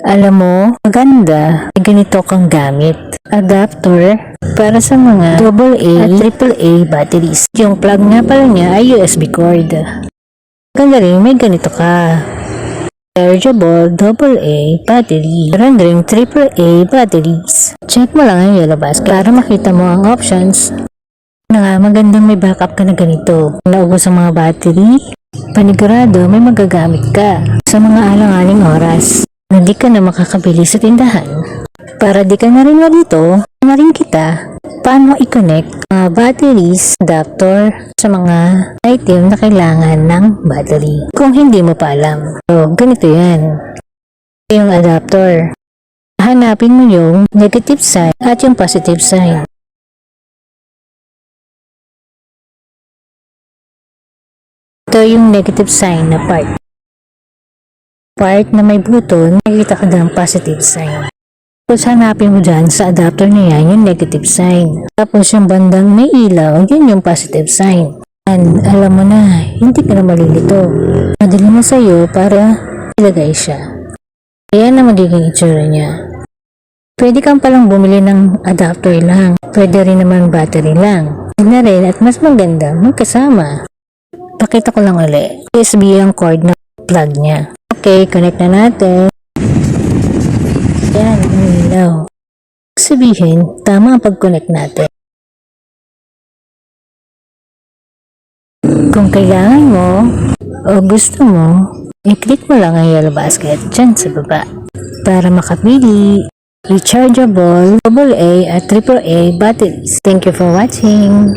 Alam mo, maganda, may ganito kang gamit. Adapter para sa mga AA at AAA batteries. Yung plug nga pala niya ay USB cord. Maganda rin, may ganito ka. Chargeable AA battery. Meron rin AAA batteries. Check mo lang ang yellow basket para makita mo ang options. Magandang may backup ka na ganito. Naubos ang mga battery, panigurado may magagamit ka sa mga alang-aling oras na di ka na makakabili sa tindahan. Para di ka na rin malito, na rin kita paano i-connect mga batteries, adapter sa mga item na kailangan ng battery. Kung hindi mo pa alam. So, ganito yan. Yung adapter. Hanapin mo yung negative sign at yung positive sign. Ito yung negative sign na part. Part na may button, nakikita ka ng positive sign. Tapos hanapin mo dyan sa adapter na yan yung negative sign. Tapos yung bandang may ilaw, yun yung positive sign. And alam mo na, hindi ka na malilito. Madali na sa'yo para ilagay siya. Ayan na magiging itsura niya. Pwede kang palang bumili ng adapter lang. Pwede rin naman battery lang. Pwede na rin at mas maganda magkasama. Pakita ko lang ulit. USB ang cord na plug niya. Okay, connect na natin. Yan, ilaw. Sabihin, tama ang pag-connect natin. Kung kailangan mo o gusto mo, i-click mo lang ang yellow basket dyan sa baba para makapili rechargeable AA at AAA batteries. Thank you for watching.